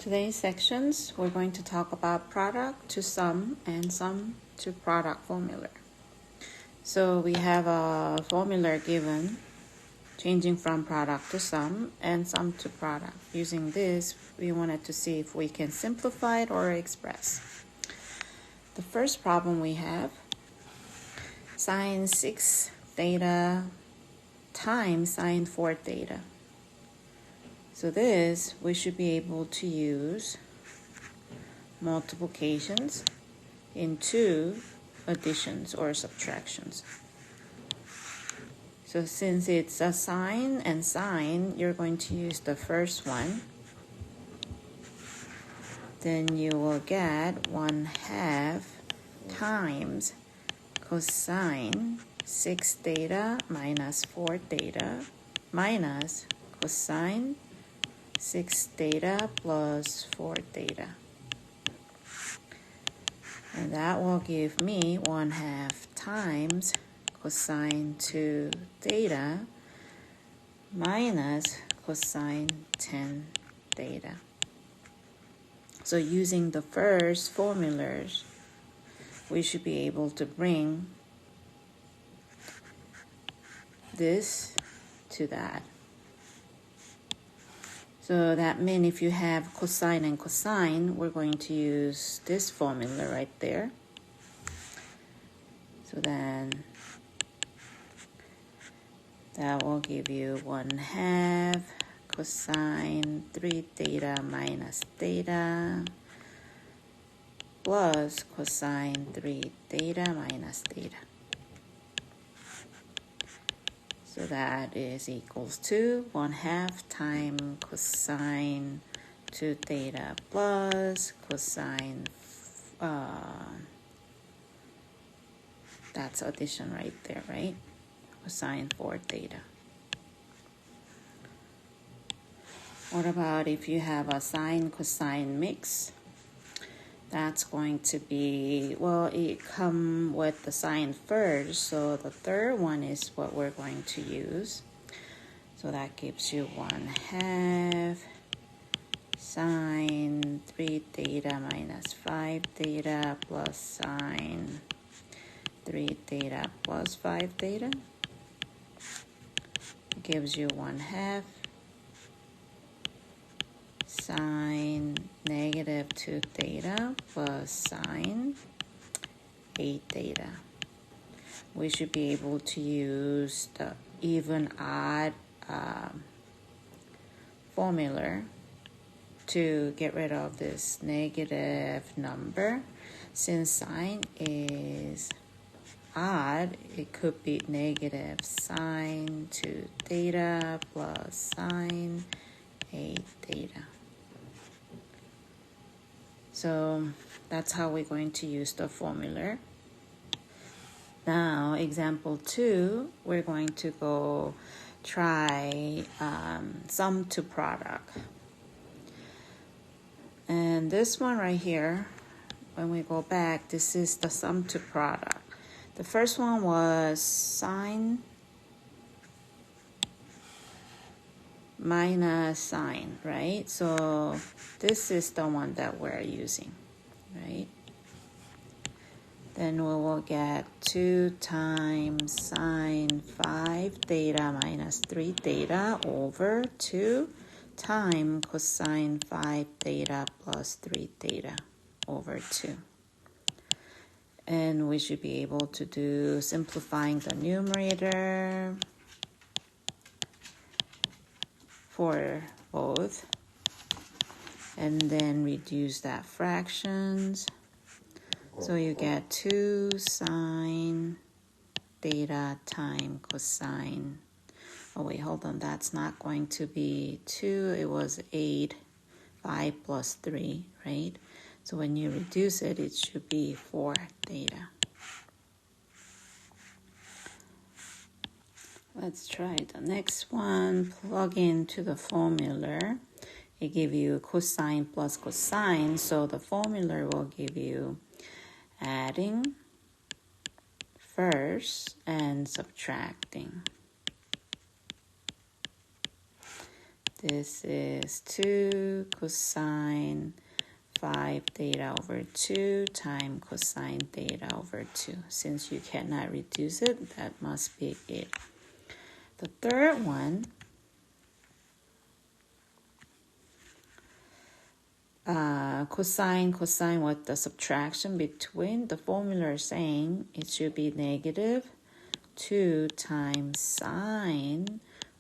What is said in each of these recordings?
Today's sections, we're going to talk about product to sum and sum to product formula. So we have a formula given, changing from product to sum and sum to product. Using this, we wanted to see if we can simplify it or express. The first problem we have, sine 6 theta times sine 4 theta. So this, we should be able to use multiplications into additions or subtractions. So since it's a sine and sine, you're going to use the first one. Then you will get 1/2 times cosine 6 theta minus 4 theta minus cosine 6 theta plus 4 theta. And that will give me 1/2 times cosine 2 theta minus cosine 10 theta. So using the first formulas, we should be able to bring this to that. So that means if you have cosine and cosine, we're going to use this formula right there. So then that will give you 1/2 cosine 3 theta minus theta plus cosine 3 theta minus theta. So that is equals to 1/2 times cosine 2 theta plus cosine, that's addition right there, right? Cosine 4 theta. What about if you have a sine cosine mix? That's going to be, well, it come with the sine first, so the third one is what we're going to use. So that gives you 1/2 sine 3 theta minus 5 theta plus sine 3 theta plus 5 theta. It gives you 1/2 sine negative 2 theta plus sine 8 theta. We should be able to use the even odd formula to get rid of this negative number. Since sine is odd, it could be negative sine 2 theta plus sine 8 theta. So that's how we're going to use the formula. Now, example 2, we're going to go try sum to product. And this one right here, when we go back, this is the sum to product. The first one was sine minus sine, right? So this is the one that we're using, right? Then we will get 2 times sine 5 theta minus 3 theta over 2 times cosine 5 theta plus 3 theta over 2. And we should be able to do simplifying the numerator for both, and then reduce that fractions. So you get 2 sine theta times cosine. Oh wait, hold on, that's not going to be 2, it was 8, 5 plus 3, right? So when you reduce it, it should be 4 theta. Let's try the next one. Plug into the formula. It gives you cosine plus cosine, so the formula will give you adding first and subtracting. This is 2 cosine 5 theta over 2 times cosine theta over 2. Since you cannot reduce it, that must be it. The third one, cosine with the subtraction between, the formula is saying it should be negative 2 times sine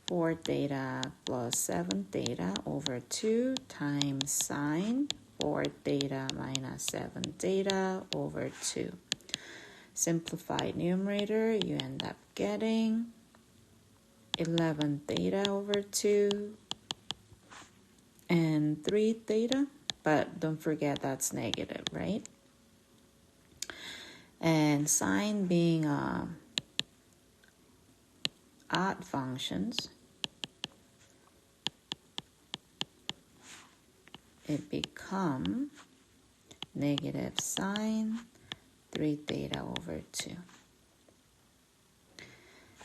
4 theta plus 7 theta over 2 times sine 4 theta minus 7 theta over 2. Simplified numerator, you end up getting 11 theta over 2 and 3 theta, but don't forget that's negative, right? And sine being odd functions, it becomes negative sine 3 theta over 2.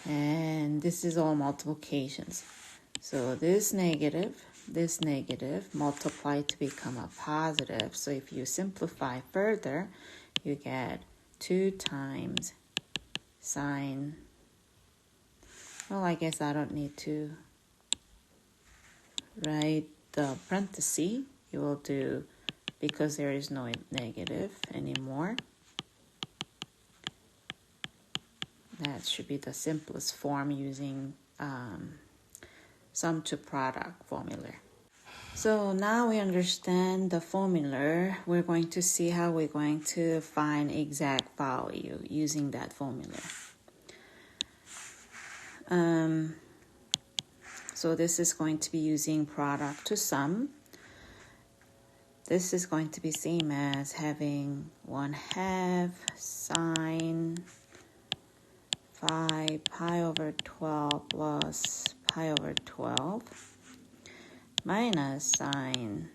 And this is all multiplications. So this negative multiply to become a positive. So if you simplify further, you get 2 times sine. Well, I guess I don't need to write the parenthesis. You will do, because there is no negative anymore. That should be the simplest form using sum to product formula. So now we understand the formula. We're going to see how we're going to find exact value using that formula. So this is going to be using product to sum. This is going to be same as having 1/2 sine 5 pi over 12 plus pi over 12 minus sine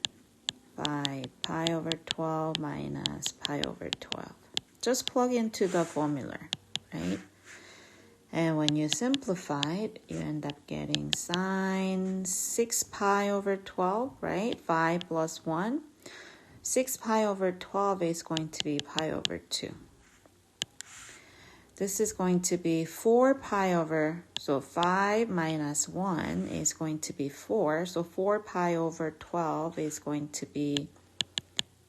5 pi over 12 minus pi over 12. Just plug into the formula, right? And when you simplify it, you end up getting sine 6 pi over 12, right? 5 plus 1. 6 pi over 12 is going to be pi over 2. This is going to be 4 pi over, so 5 minus 1 is going to be 4. So 4 pi over 12 is going to be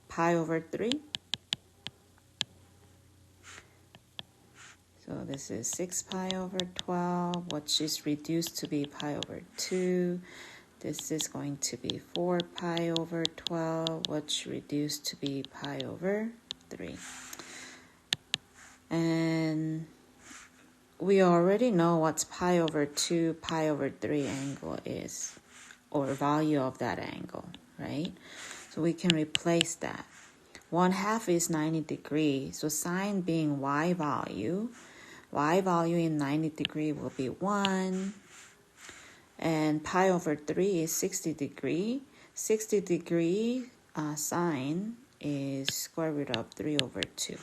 pi over 3. So this is 6 pi over 12, which is reduced to be pi over 2. This is going to be 4 pi over 12, which reduced to be pi over 3. And we already know what's pi over 2, pi over 3 angle is, or value of that angle, right? So we can replace that. 1/2 is 90 degrees, so sine being y value in 90 degrees will be 1. And pi over 3 is 60 degrees. 60 degree sine is square root of 3 over 2.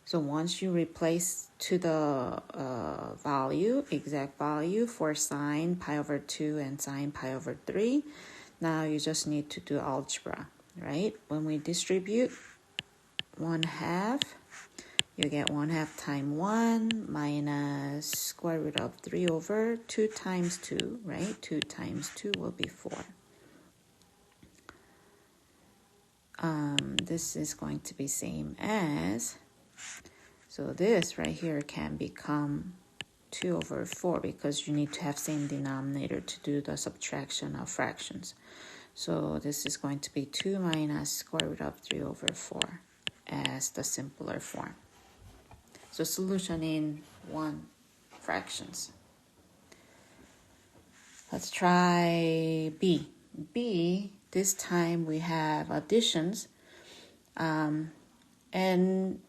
So once you replace to the exact value for sine pi over 2 and sine pi over 3, now you just need to do algebra, right? When we distribute 1/2, you get 1/2 times 1 minus square root of 3 over 2 times 2, right? 2 times 2 will be 4. This is going to be same as, so this right here can become 2 over 4 because you need to have same denominator to do the subtraction of fractions. So this is going to be 2 minus square root of 3 over 4 as the simpler form. So solution in 1 fractions. Let's try B. B, this time we have additions. And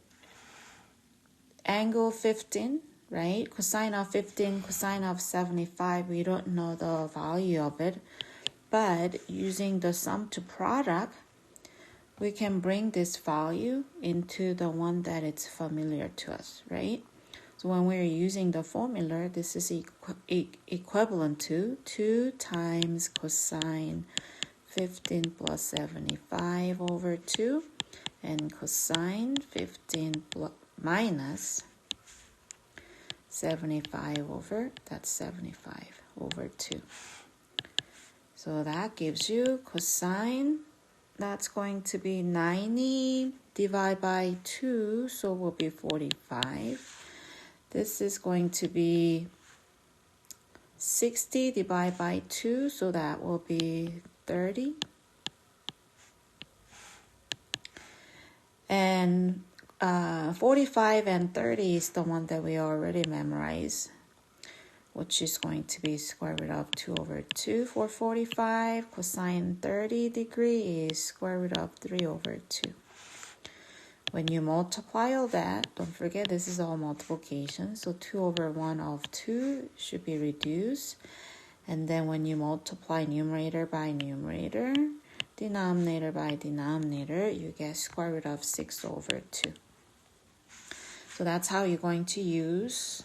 angle 15, right? Cosine of 15, cosine of 75, we don't know the value of it. But using the sum to product, we can bring this value into the one that it's familiar to us, right? So when we're using the formula, this is equivalent to 2 times cosine 15 plus 75 over 2, and cosine 15 minus 75 over, that's 75 over 2. So that gives you cosine, that's going to be 90 divided by 2, so will be 45. This is going to be 60 divided by 2, so that will be 30. And 45 and 30 is the one that we already memorized, which is going to be square root of 2 over 2 for 45. Cosine 30 degree is square root of 3 over 2. When you multiply all that, don't forget this is all multiplication, so 2 over 1 of 2 should be reduced. And then when you multiply numerator by numerator, denominator by denominator, you get square root of 6 over 2. So that's how you're going to use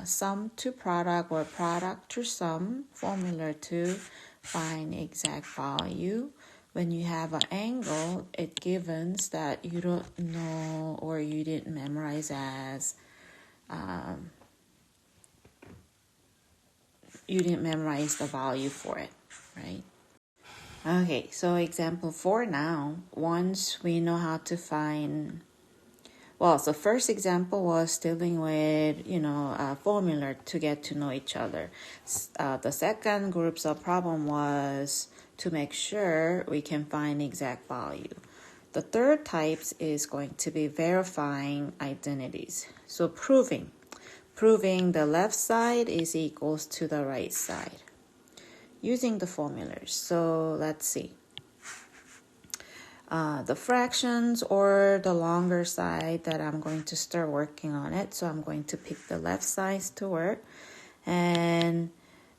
sum to product or product to sum formula to find exact value. When you have an angle, it gives that you don't know or you didn't memorize as you didn't memorize the value for it, right? Okay, so example 4 now. Once we know how to find, well, so first example was dealing with, a formula to get to know each other. The second group's problem was to make sure we can find exact value. The third type is going to be verifying identities. So proving the left side is equals to the right side using the formulas. So let's see. The fractions or the longer side that I'm going to start working on it. So I'm going to pick the left side to work and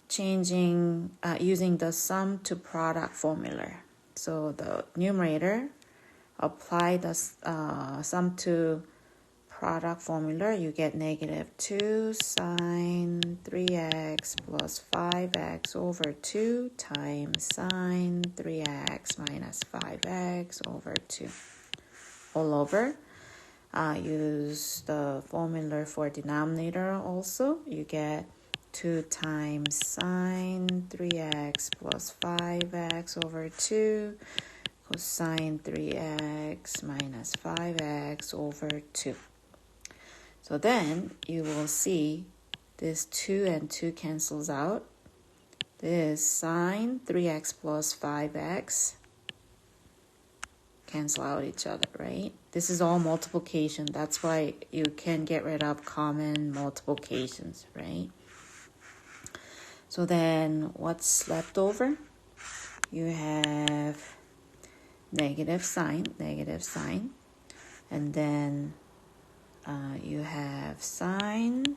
changing using the sum to product formula. So the numerator, apply the sum to product formula, you get negative 2 sine 3x plus 5x over 2 times sine 3x minus 5x over 2. All over. Use the formula for denominator also. You get 2 times sine 3x plus 5x over 2 cosine 3x minus 5x over 2. So then you will see this 2 and 2 cancels out. This sine 3x plus 5x cancel out each other, right? This is all multiplication. That's why you can get rid of common multiplications, right? So then what's left over? You have negative sign, and then you have sine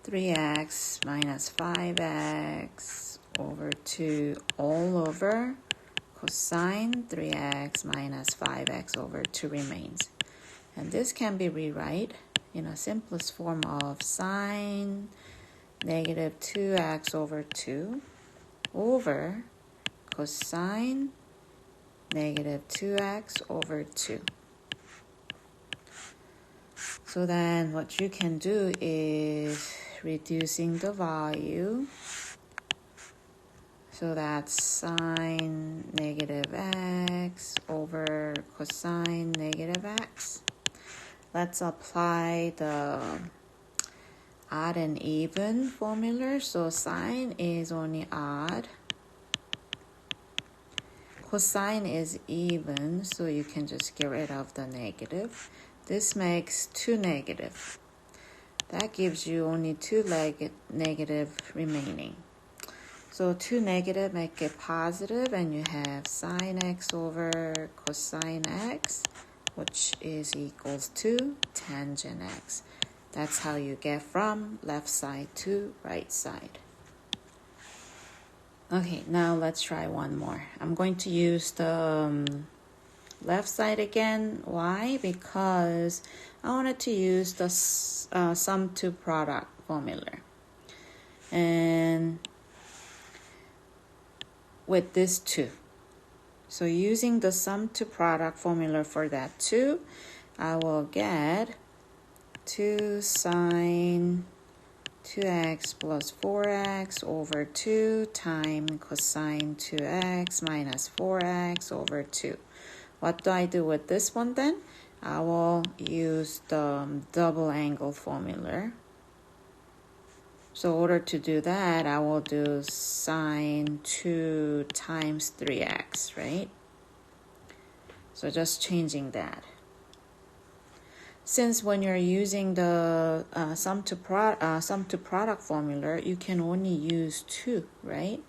(3x minus 5x over 2) all over cosine 3x minus 5x over 2 remains. And this can be rewrite in a simplest form of sine negative 2x over 2 over cosine negative 2x over 2. So then what you can do is reducing the value. So that's sine negative x over cosine negative x. Let's apply the odd and even formula. So sine is only odd. Cosine is even, so you can just get rid of the negative. This makes 2 negative. That gives you only 2 negative remaining. So 2 negative make it positive, and you have sine x over cosine x, which is equals to tangent x. That's how you get from left side to right side. Okay, now let's try one more. I'm going to use the left side again. Why? Because I wanted to use the sum to product formula. And with this too. So using the sum to product formula for that too, I will get 2 sine 2x plus 4x over 2 times cosine 2x minus 4x over 2. What do I do with this one then? I will use the double angle formula. So in order to do that, I will do sine 2 times 3x, right? So just changing that. Since when you're using the sum to product formula, you can only use 2, right?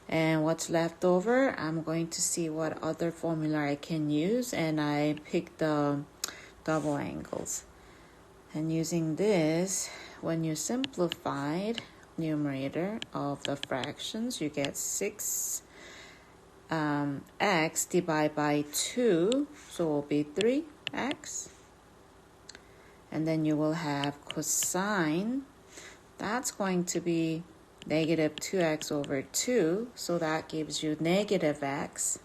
And what's left over, I'm going to see what other formula I can use, and I picked the double angles. And using this, when you simplified numerator of the fractions, you get 6 x divided by 2, so it will be 3x. And then you will have cosine, that's going to be negative 2x over 2, so that gives you negative x.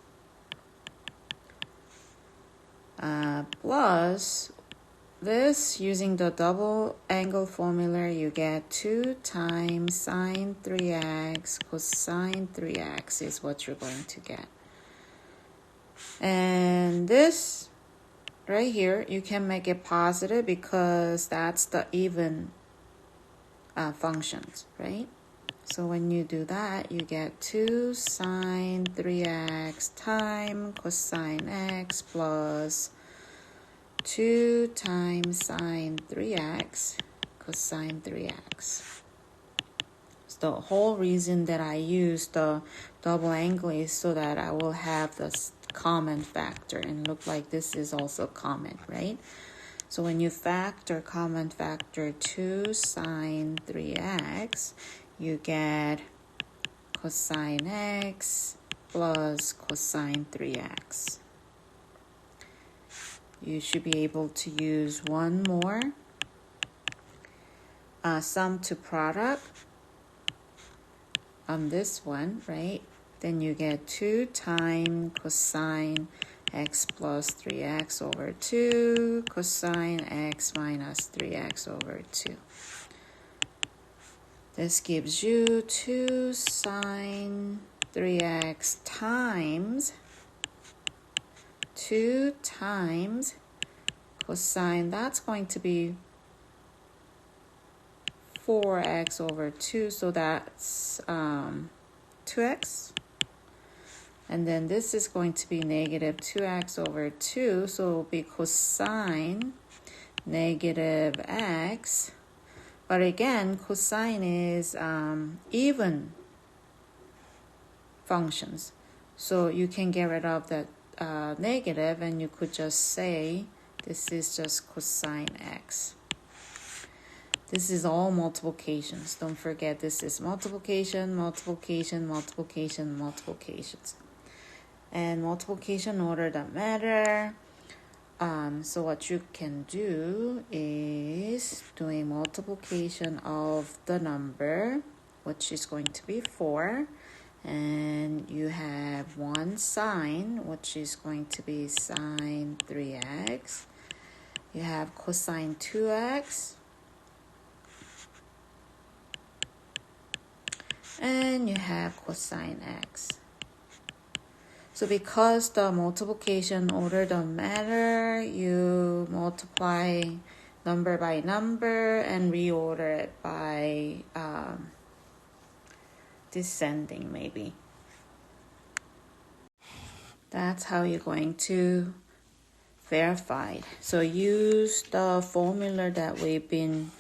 Plus this, using the double angle formula, you get 2 times sine 3x cosine 3x is what you're going to get. And this right here, you can make it positive because that's the even functions, right? So when you do that, you get 2 sine 3x times cosine x plus 2 times sine 3x cosine 3x. So the whole reason that I use the double angle is so that I will have this common factor and look like this is also common, right? So when you factor common factor 2 sine 3x, you get cosine x plus cosine 3x. You should be able to use one more sum to product on this one, right? Then you get 2 times cosine x plus 3x over 2 cosine x minus 3x over 2. This gives you 2 sine 3x times 2 times cosine, that's going to be 4x over 2, so that's 2x. And then this is going to be negative 2x over 2, so it will be cosine negative x. But again, cosine is even functions. So you can get rid of that negative, and you could just say this is just cosine x. This is all multiplications. Don't forget, this is multiplication, multiplication, multiplication, multiplications. And multiplication order doesn't matter. So what you can do is doing multiplication of the number, which is going to be 4. And you have 1 sine, which is going to be sine 3x. You have cosine 2x. And you have cosine x. So because the multiplication order don't matter, you multiply number by number and reorder it by descending maybe. That's how you're going to verify it. So use the formula that we've been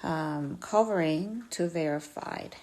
covering to verify it.